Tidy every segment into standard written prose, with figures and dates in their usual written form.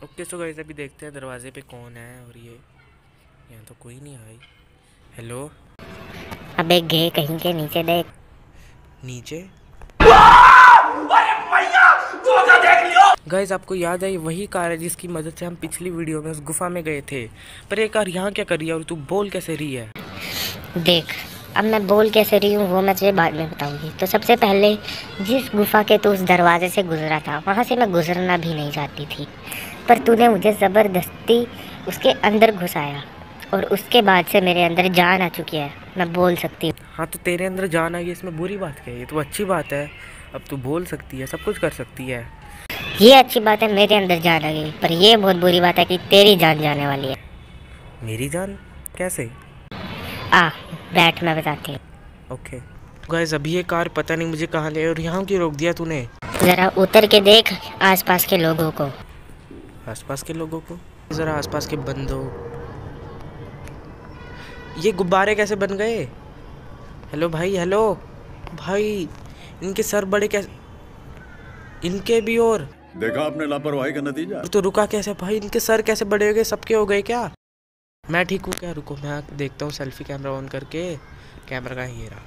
Okay so guys अभी देखते हैं दरवाजे पे कौन है। और ये यहाँ तो कोई नहीं है भाई। हेलो। अबे गे कहीं के नीचे देख। नीचे गाइस आपको याद है ये वही कार है जिसकी मदद से हम पिछली वीडियो में उस गुफा में गए थे। पर ये कार यहाँ क्या कर रही है और तू बोल कैसे रही है? देख अब मैं बोल कैसे रही हूँ वो मैं तुझे बाद में बताऊंगी। तो सबसे पहले जिस गुफा के तू उस दरवाजे से गुजरा था वहाँ से मैं गुजरना भी नहीं चाहती थी, पर तूने मुझे ज़बरदस्ती उसके अंदर घुसाया और उसके बाद से मेरे अंदर जान आ चुकी है, मैं बोल सकती हूँ। हाँ तो तेरे अंदर जान आ गई, इसमें बुरी बात क्या है? ये तो अच्छी बात है। अब तू बोल सकती है, सब कुछ कर सकती है। ये अच्छी बात है मेरे अंदर जान आ गई, पर यह बहुत बुरी बात है कि तेरी जान जाने वाली है। मेरी जान कैसे? आ बैठ मैं बताती हूँ। ओके गाइस अभी ये कार पता नहीं मुझे कहाँ ले और यहाँ क्यों रोक दिया तूने? ज़रा उतर के देख आसपास के लोगों को। आसपास के लोगों को? ज़रा आसपास के बंदों। ये गुब्बारे कैसे बन गए? हेलो भाई, हेलो भाई। इनके सर बड़े कैसे? इनके भी। और देखा आपने लापरवाही का नतीजा। तो रुका कैसे भाई? इनके सर कैसे बड़े हो गए? सबके हो गए क्या? मैं ठीक हूँ क्या? रुको मैं देखता हूँ सेल्फी कैमरा ऑन करके। कैमरा का ये रहा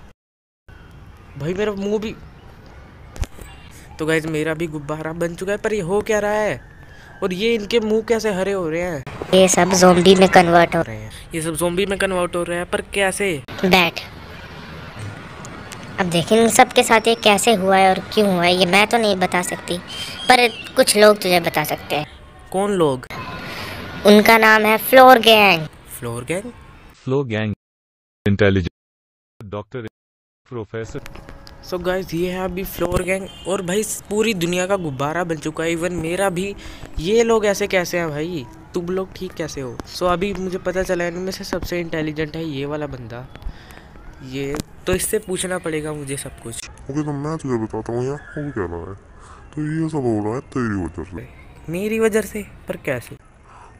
भाई, मेरा मुंह भी। तो गाइस मेरा भी गुब्बारा बन चुका है, पर ये हो क्या रहा है? और ये इनके मुंह कैसे हरे हो रहे हैं? ये सब ज़ोंबी में कन्वर्ट हो रहे हैं। ये सब ज़ोंबी में कन्वर्ट हो रहे हैं, पर कैसे? बैठ। अब देखें इन सब के साथ ये कैसे हुआ है और क्यों हुआ है ये मैं तो नहीं बता सकती, पर कुछ लोग तुझे बता सकते हैं। कौन लोग? उनका नाम है floor gang. Floor gang? Flow gang, intelligent doctor, professor. So guys ये है अभी फ्लोर गैंग। और भाई पूरी दुनिया का गुब्बारा बन चुका है, इवन मेरा भी। ये लोग ऐसे कैसे हैं भाई? तुम लोग ठीक कैसे हो? सो अभी मुझे पता चला इनमें से सबसे इंटेलिजेंट है ये वाला बंदा। ये तो इससे पूछना पड़ेगा मुझे सब कुछ। ओके तो मैं तुझे बताता हूँ यहाँ हो क्या रहा है। तो ये सब हो रहा है तेरी वजह से। मेरी वजह से? पर कैसे?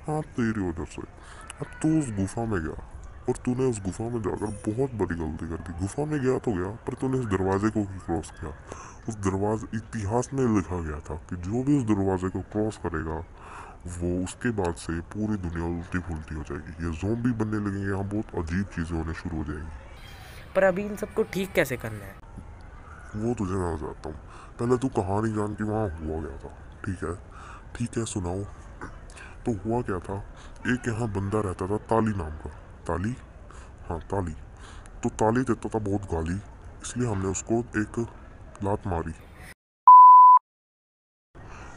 हाँ तेरी वजह से। अब तू उस गुफा में गया और तूने उस गुफा में जाकर बहुत बड़ी गलती कर दी। गुफा में गया तो गया, पर तूने उस दरवाजे को ही क्रॉस किया। उस दरवाजे इतिहास में लिखा गया था कि जो भी उस दरवाजे को क्रॉस करेगा वो उसके बाद से पूरी दुनिया उल्टी फुल्टी हो जाएगी। ये ज़ॉम्बी बनने लगेंगे, यहाँ बहुत अजीब चीज़ें होने शुरू हो जाएंगी। पर अभी इन सबको ठीक कैसे करना है? वो तुझे मैं बताता हूँ। पहले तू कहानी जान कि वहाँ हुआ गया था। ठीक है, ठीक है सुनाओ। तो हुआ क्या था, एक यहाँ बंदा रहता था ताली नाम का। ताली, हाँ ताली। तो ताली देता था बहुत गाली, इसलिए हमने उसको एक लात मारी।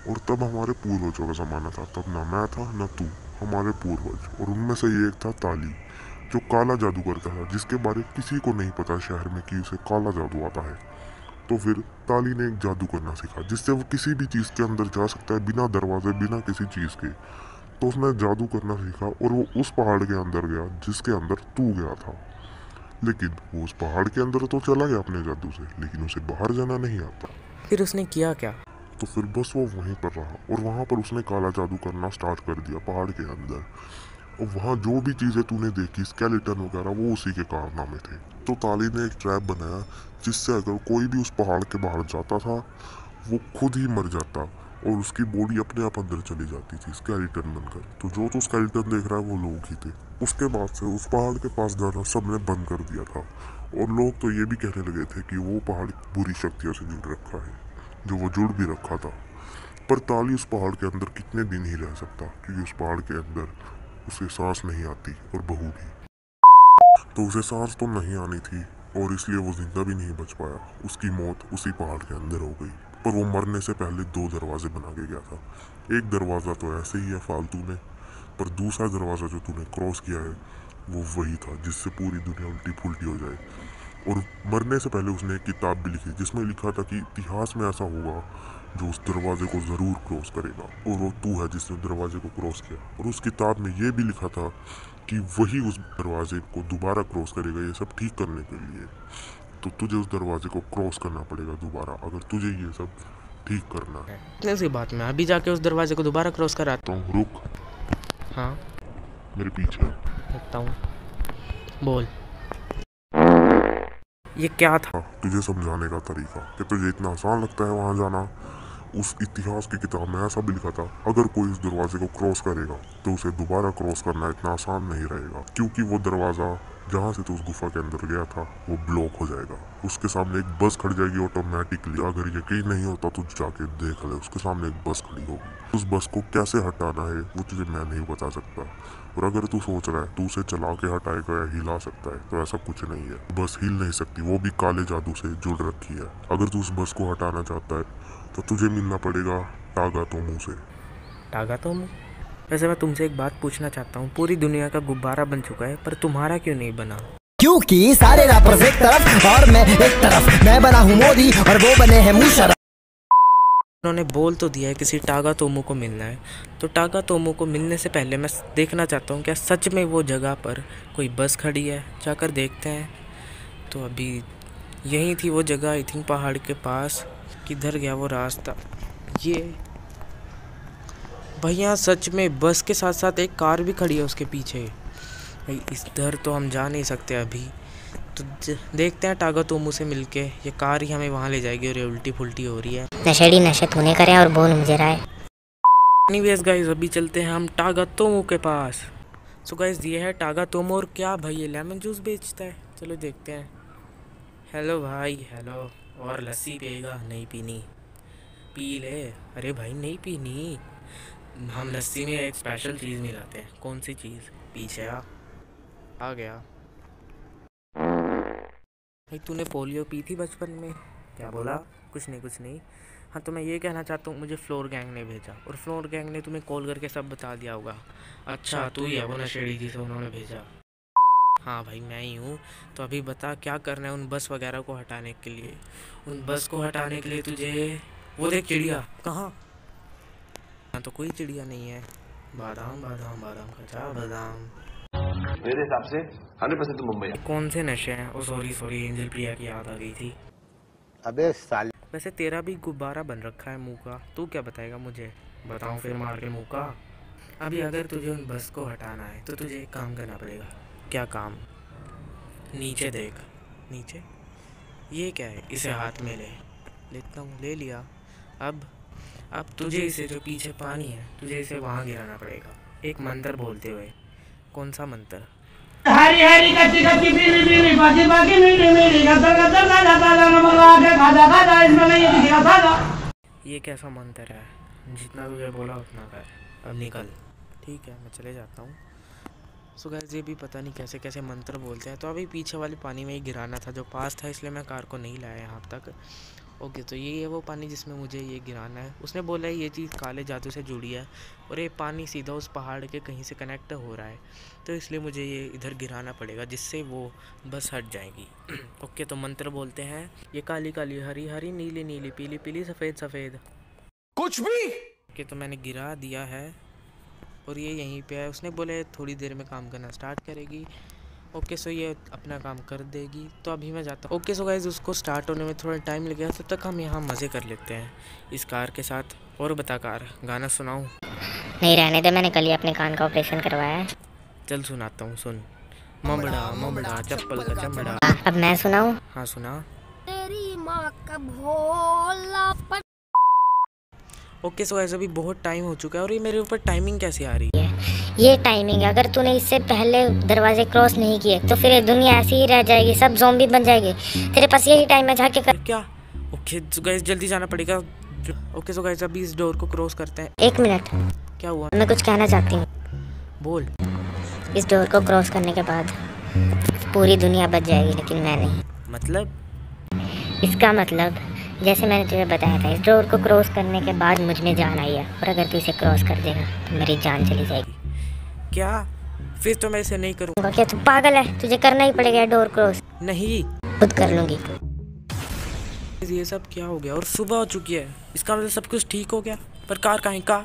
और तब हमारे पूर्वजों का ज़माना था, तब ना मैं था ना तू, हमारे पूर्वज। और उनमें से एक था ताली जो काला जादू करता था, जिसके बारे में किसी को नहीं पता शहर में कि उसे काला जादू आता है। तो फिर ताली ने एक जादू करना सीखा जिससे वो किसी भी चीज़ के अंदर जा सकता है, बिना दरवाजे बिना किसी चीज़ के। तो उसने जादू करना सीखा और वो उस पहाड़ के अंदर गया जिसके अंदर तू गया था। लेकिन वो उस पहाड़ के अंदर तो चला गया अपने जादू से, लेकिन उसे बाहर जाना नहीं आता। फिर उसने किया क्या? तो फिर बस वो वहीं पर रहा और वहाँ पर उसने काला जादू करना स्टार्ट कर दिया पहाड़ के अंदर। और वहाँ जो भी चीज़ें तूने देखी स्केलेटन वगैरह वो उसी के कारनामे थे। तो ताली ने एक ट्रैप बनाया जिससे अगर कोई भी उस पहाड़ के बाहर जाता था वो खुद ही मर जाता और उसकी बॉडी अपने आप अंदर चली जाती थी स्केलेटन बनकर। तो जो तो स्केलेटन देख रहा है वो लोग ही थे। उसके बाद से उस पहाड़ के पास जाना सबने बंद कर दिया था और लोग तो ये भी कहने लगे थे कि वो पहाड़ बुरी शक्तियों से जुड़ रखा है, जो वो जुड़ भी रखा था। पर ताली उस पहाड़ के अंदर कितने दिन ही रह सकता, क्योंकि उस पहाड़ के अंदर उसे सांस नहीं आती और बहू भी। तो उसे सांस तो नहीं आनी थी और इसलिए वो जिंदा भी नहीं बच पाया। उसकी मौत उसी पहाड़ के अंदर हो गई। पर वो मरने से पहले 2 दरवाजे बना के गया था। एक दरवाज़ा तो ऐसे ही है फालतू में, पर दूसरा दरवाज़ा जो तूने क्रॉस किया है वो वही था जिससे पूरी दुनिया उल्टी फुल्टी हो जाए। और मरने से पहले उसने एक किताब भी लिखी जिसमें लिखा था कि इतिहास में ऐसा होगा जो उस दरवाजे को ज़रूर क्रॉस करेगा, और वो तू है जिसने दरवाजे को क्रॉस किया। और उस किताब में ये भी लिखा था कि वही उस दरवाजे को दोबारा क्रॉस करेगा ये सब ठीक करने के लिए। तो तुझे उस दरवाजे को क्रॉस करना पड़ेगा दोबारा अगर तुझे ये सब ठीक करना है। इतने सी बात में अभी जाके उस दरवाजे को दोबारा क्रॉस कराता तो रुक, हाँ मेरे पीछे। देखता हूँ। बोल ये क्या था? तुझे समझाने का तरीका कि तुझे इतना आसान लगता है वहाँ जाना। उस इतिहास की किताब में ऐसा भी लिखा था, अगर कोई इस दरवाजे को क्रॉस करेगा तो उसे दोबारा क्रॉस करना इतना आसान नहीं रहेगा, क्योंकि वो दरवाजा जहाँ से तो उस गुफा के अंदर गया था वो ब्लॉक हो जाएगा। उसके सामने एक बस खड़ी जाएगी ऑटोमेटिकली। अगर यकीन नहीं होता तो जाके देख ले, उसके सामने एक बस खड़ी होगी। उस बस को कैसे हटाना है वो तुझे मैं नहीं बता सकता, और अगर तू सोच रहा है तू उसे चला के हटाएगा या हिला सकता है, तो ऐसा कुछ नहीं है। बस हिल नहीं सकती, वो भी काले जादू से जुड़ रखी है। अगर तू उस बस को हटाना चाहता है तो तुझे मिलना पड़ेगा टागा तोमू से। टागा तोमू? वैसे मैं तुमसे एक बात पूछना चाहता हूँ, पूरी दुनिया का गुब्बारा बन चुका है पर तुम्हारा क्यों नहीं बना? क्योंकि सारे रैपर्स एक तरफ और मैं एक तरफ, मैं बना हूँ मोदी और वो बने हैं मुशर्रफ। उन्होंने बोल तो दिया है किसी टागा तोमू को मिलना है, तो टागा तोमू को मिलने से पहले मैं देखना चाहता हूँ क्या सच में वो जगह पर कोई बस खड़ी है। जाकर देखते हैं। तो अभी यही थी वो जगह, आई थिंक पहाड़ के पास। किधर गया वो रास्ता? ये भैया सच में बस के साथ साथ एक कार भी खड़ी है उसके पीछे। भाई इधर तो हम जा नहीं सकते अभी, तो देखते हैं टागा तोमू से मिलके। ये कार ही हमें वहाँ ले जाएगी और ये उल्टी फुल्टी हो रही है। नशेड़ी नशे तूने करे और बोल मुझे रहा है। एनीवेज गाइस, अभी चलते हैं हम टागा तोमू के पास। सो गाइस ये है टागा तोमू, और क्या भाई ये लेमन जूस बेचता है। चलो देखते हैं। हेलो भाई, हेलो। और लस्सी पिएगा? नहीं पीनी? पी ले। अरे भाई नहीं पीनी, हम लस्सी में एक स्पेशल चीज़ मिलाते हैं। कौन सी चीज़? पीछे आ गया। भाई तूने पोलियो पी थी बचपन में? क्या बोला? कुछ नहीं। हाँ तो मैं ये कहना चाहता हूँ, मुझे फ्लोर गैंग ने भेजा और फ्लोर गैंग ने तुम्हें कॉल करके सब बता दिया होगा। अच्छा तू ही है वो नशेड़ी जिसे उन्होंने भेजा? हाँ भाई मैं ही हूँ। तो अभी बता क्या करना है उन बस वगैरह को हटाने के लिए? उन बस को हटाने के लिए तुझे वो देख चिड़िया। कहाँ? हाँ तो कोई चिड़िया नहीं है। बादाम बादाम बादाम खचा बादाम। मेरे हिसाब से 100% मुंबई। कौन से नशे हैं? ओ सॉरी एंजल प्रिया की याद आ गई थी। अबे साले, वैसे तेरा भी गुब्बारा बन रखा है मुंह का, तू क्या बताएगा मुझे? बताऊं फिर मार के मुंह का? अभी अगर तुझे उन बस को हटाना है तो तुझे एक काम करना पड़ेगा। क्या काम? नीचे देख। नीचे? ये क्या है? इसे हाथ में लेता हूँ। ले लिया। अब तुझे इसे, जो पीछे पानी है, तुझे इसे वहाँ गिराना पड़ेगा एक मंत्र बोलते हुए। कौन सा मंत्र? हरी हरी कच्ची कच्ची पीली पीली बाकी बाकी मीठी मीठी गदर गदर गाजा गाजा नमला के खाजा खाजा इसमें नहीं दिखा था। ये कैसा मंत्र है? जितना तुझे बोला उतना कर। अब निकल। ठीक है मैं चले जाता हूँ। सो गाइस ये भी पता नहीं कैसे कैसे मंत्र बोलते हैं। तो अभी पीछे वाले पानी में ही गिराना था जो पास था, इसलिए मैं कार को नहीं लाया यहाँ तक। ओके तो ये है वो पानी जिसमें मुझे ये गिराना है। उसने बोला है ये चीज़ काले जादू से जुड़ी है और ये पानी सीधा उस पहाड़ के कहीं से कनेक्ट हो रहा है, तो इसलिए मुझे ये इधर गिराना पड़ेगा जिससे वो बस हट जाएगी। ओके तो मंत्र बोलते हैं। ये काली काली, हरी हरी, नीली नीली, पीली पीली, सफ़ेद सफ़ेद, कुछ भी। ओके तो मैंने गिरा दिया है और ये यहीं पे है। उसने बोले थोड़ी देर में काम करना स्टार्ट करेगी। ओके सो ये अपना काम कर देगी। तो अभी मैं जाता हूँ। ओके सो गाइस उसको स्टार्ट होने में थोड़ा टाइम लगेगा, तब तक हम यहाँ मज़े कर लेते हैं इस कार के साथ। और बता कार, गाना सुनाऊँ? नहीं रहने दे, मैंने कल ही अपने कान का ऑपरेशन करवाया है। चल सुनाता हूँ, सुन। ममड़ा ममड़ा चप्पल का चमड़ा। अब मैं सुनाऊँ? हाँ सुना। तेरी माँ का भोलापन। ओके सो गाइस अभी बहुत टाइम हो चुका है और ये मेरे ऊपर टाइमिंग कैसे आ रही है? ये टाइमिंग है, अगर तूने इससे पहले दरवाजे क्रॉस नहीं किए तो फिर ये दुनिया ऐसी ही रह जाएगी, सब ज़ॉम्बी बन जाएंगे। तेरे पास यही टाइम है, जाके कर। क्या? ओके सो गाइस जल्दी जाना पड़ेगा। ओके सो गाइस अभी इस डोर को क्रॉस करते हैं। 1 मिनट, क्या हुआ? मैं कुछ कहना चाहती हूँ। बोल। इस डोर को क्रॉस करने के बाद पूरी दुनिया बच जाएगी, लेकिन मैं नहीं। मतलब? इसका मतलब जैसे मैंने तुझे बताया था, इस डोर को क्रॉस करने के बाद मुझ में जान आई है, और अगर तू इसे क्रॉस कर देगा तो मेरी जान चली जाएगी। क्या? फिर तो मैं इसे नहीं करूँगा। क्या तू पागल है? तुझे करना ही पड़ेगा डोर क्रॉस। नहीं, खुद कर लूँगी। ये सब क्या हो गया? और सुबह हो चुकी है, इसका मतलब सब कुछ ठीक हो गया। पर कार कहीं का?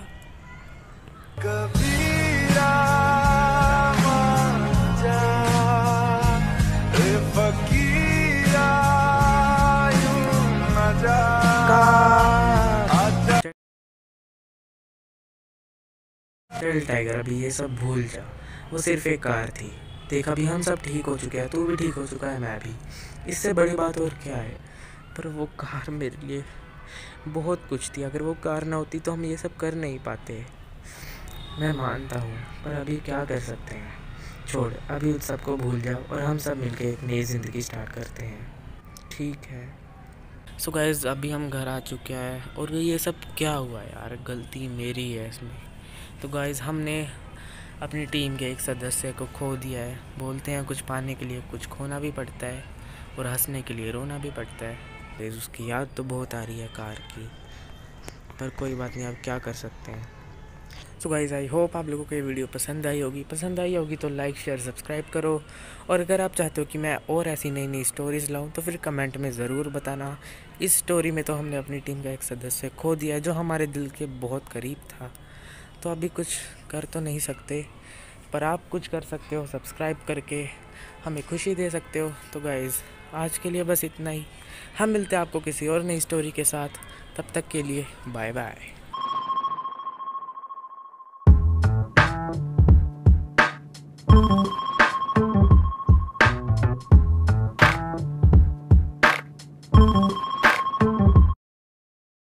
चल टाइगर अभी ये सब भूल जा, वो सिर्फ एक कार थी। देख अभी हम सब ठीक हो चुके हैं, तू भी ठीक हो चुका है, मैं भी। इससे बड़ी बात और क्या है? पर वो कार मेरे लिए बहुत कुछ थी। अगर वो कार ना होती तो हम ये सब कर नहीं पाते। मैं मानता हूँ, पर अभी क्या कर सकते हैं। छोड़, अभी उस सबको भूल जाओ और हम सब मिलकर एक नई ज़िंदगी स्टार्ट करते हैं, ठीक है। सो गाइस, अभी हम घर आ चुके हैं और ये सब क्या हुआ यार, गलती मेरी है इसमें। तो गाइस, हमने अपनी टीम के एक सदस्य को खो दिया है। बोलते हैं कुछ पाने के लिए कुछ खोना भी पड़ता है और हंसने के लिए रोना भी पड़ता है। गाइस, उसकी याद तो बहुत आ रही है कार की, पर कोई बात नहीं, अब क्या कर सकते हैं। सो गाइस, आई होप आप लोगों को ये वीडियो पसंद आई होगी तो लाइक शेयर सब्सक्राइब करो। और अगर आप चाहते हो कि मैं और ऐसी नई नई स्टोरीज़ लाऊं तो फिर कमेंट में ज़रूर बताना। इस स्टोरी में तो हमने अपनी टीम का एक सदस्य खो दिया है जो हमारे दिल के बहुत करीब था। तो अभी कुछ कर तो नहीं सकते, पर आप कुछ कर सकते हो, सब्सक्राइब करके हमें खुशी दे सकते हो। तो गाइस, आज के लिए बस इतना ही। हम मिलते हैं आपको किसी और नई स्टोरी के साथ। तब तक के लिए बाय बाय।